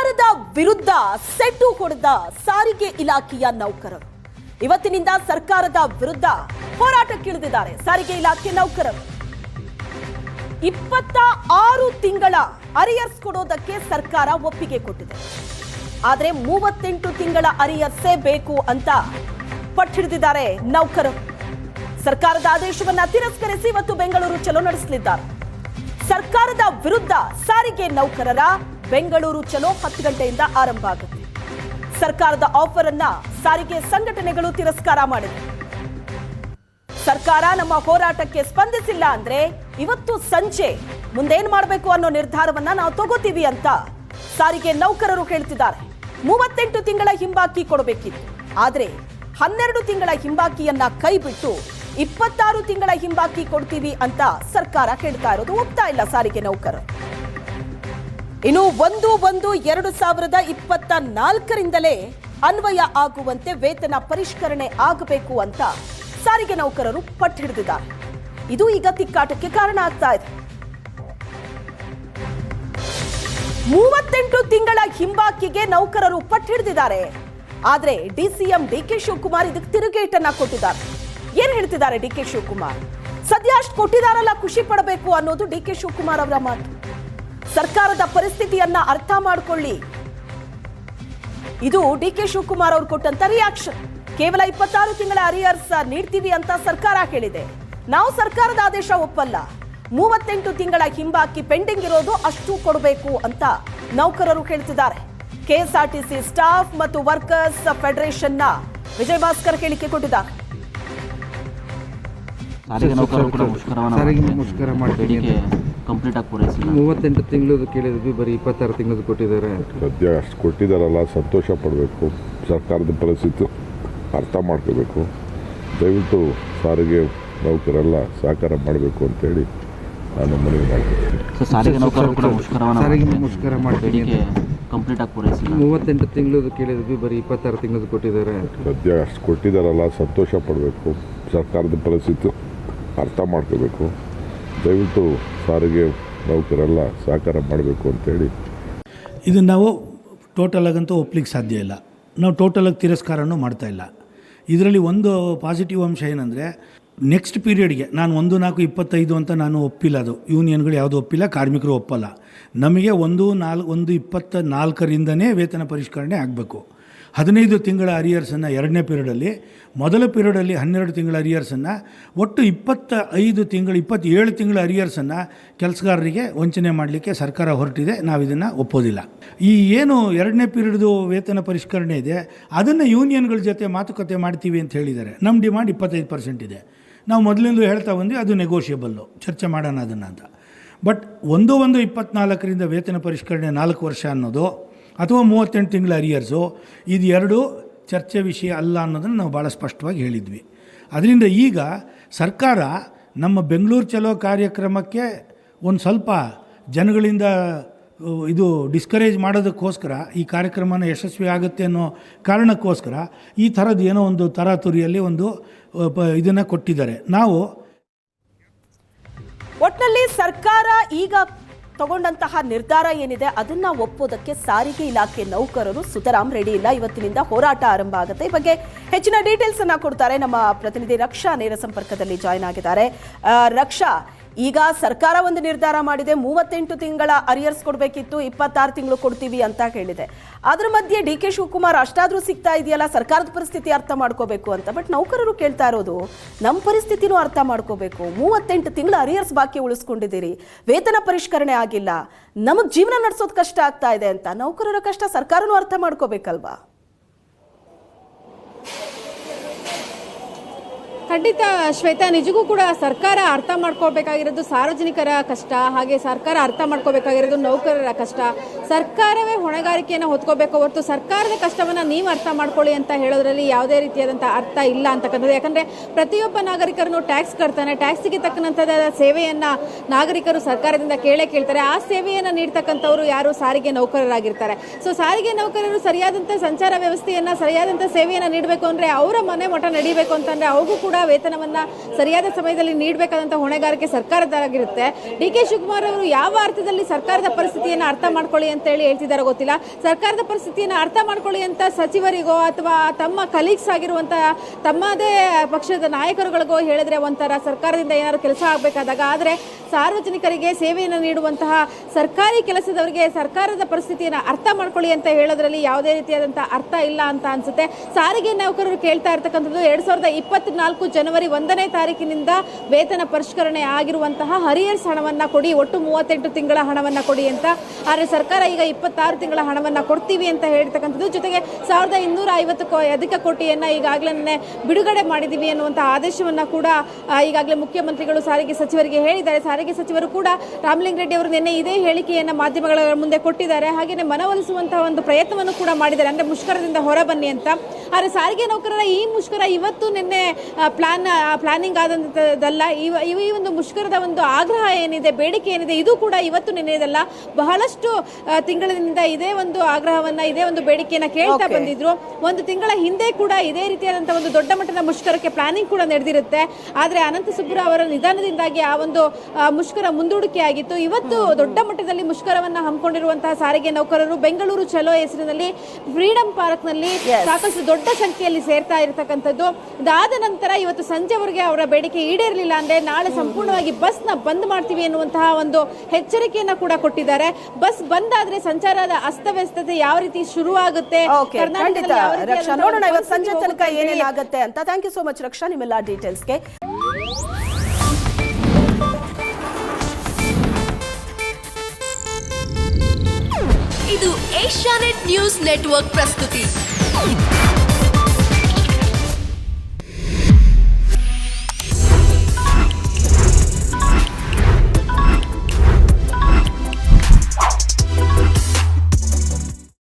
ಸರ್ಕಾರದ ವಿರುದ್ಧ ಸೆಡ್ಡು ಹೊಡೆದ ಸಾರಿಗೆ ಇಲಾಖೆಯ ನೌಕರರು ಇವತ್ತಿನಿಂದ ಸರ್ಕಾರದ ವಿರುದ್ಧ ಹೋರಾಟಕ್ಕಿಳಿದಿದ್ದಾರೆ. ಸಾರಿಗೆ ಇಲಾಖೆ ನೌಕರರು 26 ತಿಂಗಳ ಅರಿಯರ್ಸ್ ಕೊಡೋದಕ್ಕೆ ಸರ್ಕಾರ ಒಪ್ಪಿಗೆ ಕೊಟ್ಟಿದೆ. ಆದರೆ 38 ತಿಂಗಳ ಅರಿಯರ್ಸೇ ಬೇಕು ಅಂತ ಪಟ್ಟಿಡಿದಿದ್ದಾರೆ ನೌಕರರು. ಸರ್ಕಾರದ ಆದೇಶವನ್ನ ತಿರಸ್ಕರಿಸಿ ಇವತ್ತು ಬೆಂಗಳೂರು ಚಲೋ ನಡೆಸಲಿದ್ದಾರೆ. ಸರ್ಕಾರದ ವಿರುದ್ಧ ಸಾರಿಗೆ ನೌಕರರ ಬೆಂಗಳೂರು ಚಲೋ 10 ಗಂಟೆಯಿಂದ ಆರಂಭ ಆಗುತ್ತೆ. ಸರ್ಕಾರದ ಆಫರ್ ಅನ್ನ ಸಾರಿಗೆ ಸಂಘಟನೆಗಳು ತಿರಸ್ಕಾರ ಮಾಡಿದೆ. ಸರ್ಕಾರ ನಮ್ಮ ಹೋರಾಟಕ್ಕೆ ಸ್ಪಂದಿಸಿಲ್ಲ ಅಂದ್ರೆ ಇವತ್ತು ಸಂಜೆ ಮುಂದೇನ್ ಮಾಡಬೇಕು ಅನ್ನೋ ನಿರ್ಧಾರವನ್ನ ನಾವು ತಗೋತೀವಿ ಅಂತ ಸಾರಿಗೆ ನೌಕರರು ಹೇಳ್ತಿದ್ದಾರೆ. 38 ತಿಂಗಳ ಹಿಂಬಾಕಿ ಕೊಡಬೇಕಿತ್ತು, ಆದ್ರೆ 12 ತಿಂಗಳ ಹಿಂಬಾಕಿಯನ್ನ ಕೈಬಿಟ್ಟು 26 ತಿಂಗಳ ಹಿಂಬಾಕಿ ಕೊಡ್ತೀವಿ ಅಂತ ಸರ್ಕಾರ ಹೇಳ್ತಾ ಇರೋದು ಒಪ್ತಾ ಇಲ್ಲ ಸಾರಿಗೆ ನೌಕರರು. ಇನ್ನು 1/1/2024ರಿಂದಲೇ ಅನ್ವಯ ಆಗುವಂತೆ ವೇತನ ಪರಿಷ್ಕರಣೆ ಆಗಬೇಕು ಅಂತ ಸಾರಿಗೆ ನೌಕರರು ಪಟ್ಟು ಹಿಡಿದಿದ್ದಾರೆ. ಇದು ಈಗ ತಿಕ್ಕಾಟಕ್ಕೆ ಕಾರಣ ಆಗ್ತಾ ಇದೆ. 38 ತಿಂಗಳ ಹಿಂಬಾಕಿಗೆ ನೌಕರರು ಪಟ್ಟು ಹಿಡಿದಿದ್ದಾರೆ. ಆದ್ರೆ ಡಿಸಿಎಂ ಡಿಕೆ ಶಿವಕುಮಾರ್ ಇದಕ್ಕೆ ತಿರುಗೇಟನ್ನ ಕೊಟ್ಟಿದ್ದಾರೆ. ಏನ್ ಹೇಳ್ತಿದ್ದಾರೆ ಡಿಕೆ ಶಿವಕುಮಾರ್? ಸದ್ಯ ಅಷ್ಟು ಕೊಟ್ಟಿದಾರಲ್ಲ, ಖುಷಿ ಪಡಬೇಕು ಅನ್ನೋದು ಡಿಕೆ ಶಿವಕುಮಾರ್ ಅವರ ಮಾತು. ಸರ್ಕಾರದ ಪರಿಸ್ಥಿತಿಯನ್ನ ಅರ್ಥ ಮಾಡಿಕೊಳ್ಳಿ, ಇದು ಡಿಕೆ ಶಿವಕುಮಾರ್ ಅವರು ಕೊಟ್ಟಂತ ರಿಯಾಕ್ಷನ್. ಕೇವಲ 26 ತಿಂಗಳ ಅರಿಯರ್ಸ್ ನೀಡ್ತೀವಿ ಅಂತ ಸರ್ಕಾರ ಹೇಳಿದೆ. ನಾವು ಸರ್ಕಾರದ ಆದೇಶ ಒಪ್ಪಲ್ಲ, 38 ತಿಂಗಳ ಹಿಂಬಾಕಿ ಪೆಂಡಿಂಗ್ ಇರೋದು ಅಷ್ಟು ಕೊಡಬೇಕು ಅಂತ ನೌಕರರು ಹೇಳ್ತಿದ್ದಾರೆ. ಕೆಎಸ್ಆರ್ಟಿಸಿ ಸ್ಟಾಫ್ ಮತ್ತು ವರ್ಕರ್ಸ್ ಫೆಡರೇಷನ್ನ ವಿಜಯ್ ಭಾಸ್ಕರ್ ಹೇಳಿಕೆ ಕೊಟ್ಟಿದ್ದಾರೆ. ಮುಷ್ಕರ ಮಾಡಿ ಕಂಪ್ಲೀಟ್ ಆಗಿ ಪೂರೈಸಿಲ್ಲ. 38 ತಿಂಗಳದು ಕೇಳಿದ್ವಿ, ಬರೀ 26 ತಿಂಗಳದು ಕೊಟ್ಟಿದ್ದಾರೆ. ಸದ್ಯ ಅಷ್ಟು ಕೊಟ್ಟಿದ್ದಾರಲ್ಲ, ಸಂತೋಷ ಪಡಬೇಕು. ಸರ್ಕಾರದ ಪರಿಸ್ಥಿತಿ ಅರ್ಥ ಮಾಡ್ಕೋಬೇಕು. ದಯವಿಟ್ಟು ಸಾರಿಗೆ ನೌಕರೆಲ್ಲ ಸಹಕಾರ ಮಾಡಬೇಕು ಅಂತೇಳಿ ನಾನು ಮನವಿ ಮಾಡ್ತೀನಿ. ಸಾರಿಗೆ ಮುಷ್ಕರ ಮಾಡಿ ಕಂಪ್ಲೀಟ್ ಆಗಿ ಪೂರೈಸಿಲ್ಲ. 38 ತಿಂಗಳದು ಕೇಳಿದ್ವಿ, ಬರೀ 26 ತಿಂಗಳದು ಕೊಟ್ಟಿದ್ದಾರೆ. ಸದ್ಯ ಅಷ್ಟು ಕೊಟ್ಟಿದ್ದಾರಲ್ಲ, ಸಂತೋಷ ಪಡಬೇಕು. ಸರ್ಕಾರದ ಪರಿಸ್ಥಿತಿ ಅರ್ಥ ಮಾಡ್ಕೋಬೇಕು. ದಯವಿಟ್ಟು ಸಾರಿಗೆ ನೌಕರೆಲ್ಲ ಸಹಕಾರ ಮಾಡಬೇಕು ಅಂತೇಳಿ. ಇದು ನಾವು ಟೋಟಲಾಗಂತೂ ಒಪ್ಲಿಕ್ಕೆ ಸಾಧ್ಯ ಇಲ್ಲ. ನಾವು ಟೋಟಲಾಗಿ ತಿರಸ್ಕಾರನೂ ಮಾಡ್ತಾಯಿಲ್ಲ. ಇದರಲ್ಲಿ ಒಂದು ಪಾಸಿಟಿವ್ ಅಂಶ ಏನಂದರೆ, ನೆಕ್ಸ್ಟ್ ಪೀರಿಯಡ್ಗೆ ನಾನು 1/4/25 ಅಂತ ನಾನು ಒಪ್ಪಿಲ್ಲ. ಅದು ಯೂನಿಯನ್ಗಳು ಯಾವುದೂ ಒಪ್ಪಿಲ್ಲ, ಕಾರ್ಮಿಕರು ಒಪ್ಪಲ್ಲ. ನಮಗೆ 1/4/24ರಿಂದನೇ ವೇತನ ಪರಿಷ್ಕರಣೆ ಆಗಬೇಕು. 15 ತಿಂಗಳ ಅರಿಯರ್ಸನ್ನು ಎರಡನೇ ಪೀರಿಯಡಲ್ಲಿ, ಮೊದಲ ಪೀರಿಯಡಲ್ಲಿ 12 ತಿಂಗಳ ಅರಿಯರ್ಸನ್ನು, ಒಟ್ಟು 27 ತಿಂಗಳ ಅರಿಯರ್ಸನ್ನು ಕೆಲಸಗಾರರಿಗೆ ವಂಚನೆ ಮಾಡಲಿಕ್ಕೆ ಸರ್ಕಾರ ಹೊರಟಿದೆ. ನಾವು ಇದನ್ನು ಒಪ್ಪೋದಿಲ್ಲ. ಈ ಏನು ಎರಡನೇ ಪೀರಿಯಡ್ದು ವೇತನ ಪರಿಷ್ಕರಣೆ ಇದೆ, ಅದನ್ನು ಯೂನಿಯನ್ಗಳ ಜೊತೆ ಮಾತುಕತೆ ಮಾಡ್ತೀವಿ ಅಂತ ಹೇಳಿದ್ದಾರೆ. ನಮ್ಮ ಡಿಮಾಂಡ್ 25% ಇದೆ. ನಾವು ಮೊದಲಿಂದ ಹೇಳ್ತಾ ಬಂದ್ವಿ, ಅದು ನೆಗೋಷಿಯಬಲ್ಲು, ಚರ್ಚೆ ಮಾಡೋಣ ಅದನ್ನು ಅಂತ. ಬಟ್ 1/1/24ರಿಂದ ವೇತನ ಪರಿಷ್ಕರಣೆ 4 ವರ್ಷ ಅನ್ನೋದು ಅಥವಾ 38 ತಿಂಗಳ ಅರಿಯರ್ಸು, ಇದು ಎರಡೂ ಚರ್ಚೆ ವಿಷಯ ಅಲ್ಲ ಅನ್ನೋದನ್ನು ನಾವು ಭಾಳ ಸ್ಪಷ್ಟವಾಗಿ ಹೇಳಿದ್ವಿ. ಅದರಿಂದ ಈಗ ಸರ್ಕಾರ ನಮ್ಮ ಬೆಂಗಳೂರು ಚಲೋ ಕಾರ್ಯಕ್ರಮಕ್ಕೆ ಒಂದು ಸ್ವಲ್ಪ ಜನಗಳಿಂದ ಇದು ಡಿಸ್ಕರೇಜ್ ಮಾಡೋದಕ್ಕೋಸ್ಕರ, ಈ ಕಾರ್ಯಕ್ರಮನ ಯಶಸ್ವಿ ಆಗುತ್ತೆ ಅನ್ನೋ ಕಾರಣಕ್ಕೋಸ್ಕರ ಈ ಥರದ್ದು ಏನೋ ಒಂದು ತರಾತುರಿಯಲ್ಲಿ ಒಂದು ಇದನ್ನು ಕೊಟ್ಟಿದ್ದಾರೆ. ನಾವು ಒಟ್ಟಿನಲ್ಲಿ ಸರ್ಕಾರ ಈಗ ತಗೊಂಡಂತಹ ನಿರ್ಧಾರ ಏನಿದೆ ಅದನ್ನ ಒಪ್ಪೋದಕ್ಕೆ ಸಾರಿಗೆ ಇಲಾಖೆ ನೌಕರರು ಸುತರಾಮ್ ರೆಡಿ ಇಲ್ಲ. ಇವತ್ತಿನಿಂದ ಹೋರಾಟ ಆರಂಭ ಆಗುತ್ತೆ. ಈ ಬಗ್ಗೆ ಹೆಚ್ಚಿನ ಡೀಟೇಲ್ಸ್ ಅನ್ನ ಕೊಡ್ತಾರೆ ನಮ್ಮ ಪ್ರತಿನಿಧಿ ರಕ್ಷಾ, ನೇರ ಸಂಪರ್ಕದಲ್ಲಿ ಜಾಯ್ನ್ ಆಗಿದ್ದಾರೆ. ರಕ್ಷಾ, ಈಗ ಸರ್ಕಾರ ಒಂದು ನಿರ್ಧಾರ ಮಾಡಿದೆ, 38 ತಿಂಗಳ ಅರಿಯರ್ಸ್ ಕೊಡಬೇಕಿತ್ತು, 26 ತಿಂಗಳು ಕೊಡ್ತೀವಿ ಅಂತ ಹೇಳಿದೆ. ಅದ್ರ ಮಧ್ಯೆ ಡಿಕೆ ಶಿವಕುಮಾರ್ ಅಷ್ಟಾದ್ರೂ ಸಿಗ್ತಾ ಇದೆಯಲ್ಲ ಸರ್ಕಾರದ ಪರಿಸ್ಥಿತಿ ಅರ್ಥ ಮಾಡ್ಕೋಬೇಕು ಅಂತ. ಬಟ್ ನೌಕರರು ಕೇಳ್ತಾ ಇರೋದು, ನಮ್ಮ ಪರಿಸ್ಥಿತಿನೂ ಅರ್ಥ ಮಾಡ್ಕೋಬೇಕು. 38 ತಿಂಗಳ ಅರಿಯರ್ಸ್ ಬಾಕಿ ಉಳಿಸ್ಕೊಂಡಿದ್ದೀರಿ, ವೇತನ ಪರಿಷ್ಕರಣೆ ಆಗಿಲ್ಲ, ನಮಗೆ ಜೀವನ ನಡೆಸೋದು ಕಷ್ಟ ಆಗ್ತಾ ಇದೆ ಅಂತ. ನೌಕರರ ಕಷ್ಟ ಸರ್ಕಾರನೂ ಅರ್ಥ ಮಾಡ್ಕೋಬೇಕಲ್ವಾ? ಖಂಡಿತ ಶ್ವೇತಾ, ನಿಜಕ್ಕೂ ಕೂಡ ಸರ್ಕಾರ ಅರ್ಥ ಮಾಡ್ಕೋಬೇಕಾಗಿರೋದು ಸಾರ್ವಜನಿಕರ ಕಷ್ಟ, ಹಾಗೆ ಸರ್ಕಾರ ಅರ್ಥ ಮಾಡ್ಕೋಬೇಕಾಗಿರೋದು ನೌಕರರ ಕಷ್ಟ. ಸರ್ಕಾರವೇ ಹೊಣೆಗಾರಿಕೆಯನ್ನು ಹೊತ್ಕೋಬೇಕು ಹೊರತು ಸರ್ಕಾರದ ಕಷ್ಟವನ್ನು ನೀವು ಅರ್ಥ ಮಾಡ್ಕೊಳ್ಳಿ ಅಂತ ಹೇಳೋದ್ರಲ್ಲಿ ಯಾವುದೇ ರೀತಿಯಾದಂಥ ಅರ್ಥ ಇಲ್ಲ ಅಂತಕ್ಕಂಥದ್ದು. ಯಾಕಂದರೆ ಪ್ರತಿಯೊಬ್ಬ ನಾಗರಿಕರನ್ನು ಟ್ಯಾಕ್ಸ್ ಕಟ್ತಾನೆ, ಟ್ಯಾಕ್ಸಿಗೆ ತಕ್ಕಂಥದ ಸೇವೆಯನ್ನು ನಾಗರಿಕರು ಸರ್ಕಾರದಿಂದ ಕೇಳ್ತಾರೆ. ಆ ಸೇವೆಯನ್ನು ನೀಡ್ತಕ್ಕಂಥವ್ರು ಯಾರು? ಸಾರಿಗೆ ನೌಕರರಾಗಿರ್ತಾರೆ. ಸೊ ಸಾರಿಗೆ ನೌಕರರು ಸರಿಯಾದಂಥ ಸಂಚಾರ ವ್ಯವಸ್ಥೆಯನ್ನು, ಸರಿಯಾದಂಥ ಸೇವೆಯನ್ನು ನೀಡಬೇಕು ಅಂದರೆ, ಅವರ ಮನೆ ಮಠ ನಡೀಬೇಕು ಅಂತಂದರೆ ಅವ್ರಿಗೂ ಕೂಡ ವೇತನವನ್ನ ಸರಿಯಾದ ಸಮಯದಲ್ಲಿ ನೀಡಬೇಕಾದಂತ ಹೊಣೆಗಾರಿಕೆ ಸರ್ಕಾರದಾಗಿರುತ್ತೆ. ಡಿ ಕೆ ಶಿವಕುಮಾರ್ ಅವರು ಯಾವ ಅರ್ಥದಲ್ಲಿ ಸರ್ಕಾರದ ಪರಿಸ್ಥಿತಿಯನ್ನು ಅರ್ಥ ಮಾಡ್ಕೊಳ್ಳಿ ಅಂತ ಹೇಳಿ ಹೇಳ್ತಿದ್ದಾರೆ ಗೊತ್ತಿಲ್ಲ. ಸರ್ಕಾರದ ಪರಿಸ್ಥಿತಿಯನ್ನು ಅರ್ಥ ಮಾಡ್ಕೊಳ್ಳಿ ಅಂತ ಸಚಿವರಿಗೋ ಅಥವಾ ತಮ್ಮ ಕಲೀಗ್ಸ್ ಆಗಿರುವಂತಹ ತಮ್ಮದೇ ಪಕ್ಷದ ನಾಯಕರುಗಳಿಗೋ ಹೇಳಿದ್ರೆ ಒಂಥರ ಸರ್ಕಾರದಿಂದ ಏನಾದ್ರು ಕೆಲಸ ಆಗಬೇಕಾದಾಗ, ಆದರೆ ಸಾರ್ವಜನಿಕರಿಗೆ ಸೇವೆಯನ್ನು ನೀಡುವಂತಹ ಸರ್ಕಾರಿ ಕೆಲಸದವರಿಗೆ ಸರ್ಕಾರದ ಪರಿಸ್ಥಿತಿಯನ್ನು ಅರ್ಥ ಮಾಡ್ಕೊಳ್ಳಿ ಅಂತ ಹೇಳೋದ್ರಲ್ಲಿ ಯಾವುದೇ ರೀತಿಯಾದಂತಹ ಅರ್ಥ ಇಲ್ಲ ಅಂತ ಅನ್ಸುತ್ತೆ. ಸಾರಿಗೆ ನೌಕರರು ಕೇಳ್ತಾ ಇರ್ತಕ್ಕಂಥದ್ದು 2024 ಜನವರಿ 1ನೇ ತಾರೀಕಿನಿಂದ ವೇತನ ಪರಿಷ್ಕರಣೆ ಆಗಿರುವಂತಹ ಹರಿಯರ್ಸ್ ಹಣವನ್ನ ಕೊಡಿ, ಒಟ್ಟು 38 ತಿಂಗಳ ಹಣವನ್ನ ಕೊಡಿ ಅಂತ. ಆದರೆ ಸರ್ಕಾರ ಈಗ 26 ತಿಂಗಳ ಹಣವನ್ನ ಕೊಡ್ತೀವಿ ಅಂತ ಹೇಳ್ತಕ್ಕಂಥದ್ದು, ಜೊತೆಗೆ 1250 ಅಧಿಕ ಕೋಟಿಯನ್ನ ಈಗಾಗಲೇ ಬಿಡುಗಡೆ ಮಾಡಿದೀವಿ ಅನ್ನುವಂತಹ ಆದೇಶವನ್ನ ಕೂಡ ಈಗಾಗಲೇ ಮುಖ್ಯಮಂತ್ರಿಗಳು ಸಾರಿಗೆ ಸಚಿವರಿಗೆ ಹೇಳಿದ್ದಾರೆ. ಸಾರಿಗೆ ಸಚಿವರು ಕೂಡ ರಾಮಲಿಂಗ ರೆಡ್ಡಿ ಅವರು ನಿನ್ನೆ ಇದೇ ಹೇಳಿಕೆಯನ್ನ ಮಾಧ್ಯಮಗಳ ಮುಂದೆ ಕೊಟ್ಟಿದ್ದಾರೆ. ಹಾಗೆಯೇ ಮನವೊಲಿಸುವಂತಹ ಒಂದು ಪ್ರಯತ್ನವನ್ನು ಕೂಡ ಮಾಡಿದ್ದಾರೆ, ಅಂದ್ರೆ ಮುಷ್ಕರದಿಂದ ಹೊರಬನ್ನಿ ಅಂತ. ಆದರೆ ಸಾರಿಗೆ ನೌಕರರ ಈ ಮುಷ್ಕರ ಇವತ್ತು ನಿನ್ನೆ ಪ್ಲಾನಿಂಗ್ ಆದಂತದ್ದಲ್ಲ. ಈ ಒಂದು ಮುಷ್ಕರದ ಒಂದು ಆಗ್ರಹ ಏನಿದೆ, ಬೇಡಿಕೆ ಏನಿದೆ, ಇದು ಕೂಡ ಇವತ್ತು ನಿನ್ನೆದಲ್ಲ. ಬಹಳಷ್ಟು ತಿಂಗಳಿಂದ ಇದೇ ಒಂದು ಆಗ್ರಹವನ್ನ, ಇದೇ ಒಂದು ಬೇಡಿಕೆಯನ್ನ ಕೇಳ್ತಾ ಬಂದಿದ್ರು. ಒಂದು ತಿಂಗಳ ಹಿಂದೆ ಕೂಡ ಇದೇ ರೀತಿಯಾದಂತಹ ಒಂದು ದೊಡ್ಡ ಮಟ್ಟದ ಮುಷ್ಕರಕ್ಕೆ ಪ್ಲಾನಿಂಗ್ ಕೂಡ ನಡೆದಿರುತ್ತೆ. ಆದರೆ ಅನಂತ ಸುಬ್ಬರ ಅವರ ನಿಧನದಿಂದಾಗಿ ಆ ಒಂದು ಮುಷ್ಕರ ಮುಂದೂಡಿಕೆ ಆಗಿತ್ತು. ಇವತ್ತು ದೊಡ್ಡ ಮಟ್ಟದಲ್ಲಿ ಮುಷ್ಕರವನ್ನ ಹಮ್ಮಿಕೊಂಡಿರುವಂತಹ ಸಾರಿಗೆ ನೌಕರರು ಬೆಂಗಳೂರು ಚಲೋ ಹೆಸರಿನಲ್ಲಿ ಫ್ರೀಡಂ ಪಾರ್ಕ್ ನಲ್ಲಿ ಸಾಕಷ್ಟು ದೊಡ್ಡ ಸಂಖ್ಯೆಯಲ್ಲಿ ಸೇರ್ತಾ ಇರತಕ್ಕಂಥದ್ದು. ಇದಾದ ನಂತರ ಇವತ್ತು ಸಂಜೆವರೆಗೆ ಅವರ ಬೇಡಿಕೆ ಈಡೇರಲಿಲ್ಲ ಅಂದ್ರೆ ನಾಳೆ ಸಂಪೂರ್ಣವಾಗಿ ಬಸ್ ನ ಬಂದ್ ಮಾಡ್ತೀವಿ ಎನ್ನುವಂತಹ ಒಂದು ಎಚ್ಚರಿಕೆಯನ್ನ ಕೂಡ ಕೊಟ್ಟಿದ್ದಾರೆ. ಬಸ್ ಬಂದ್ ಆದ್ರೆ ಸಂಚಾರದ ಅಸ್ತವ್ಯಸ್ತತೆ ಯಾವ ರೀತಿ ಶುರುವಾಗುತ್ತೆ, ನೋಡೋಣ ಇವತ್ತು ಸಂಜೆ ತನಕ ಏನೇನಾಗುತ್ತೆ ಅಂತ. ಥ್ಯಾಂಕ್ ಯು ಸೋ ಮಚ್ ರಕ್ಷಾ, ನಿಮ್ಮೆಲ್ಲ ಡೀಟೇಲ್ಸ್ಗೆ. ಇದು ಏಷ್ಯಾನೆಟ್ ನ್ಯೂಸ್ ನೆಟ್ವರ್ಕ್ ಪ್ರಸ್ತುತಿ.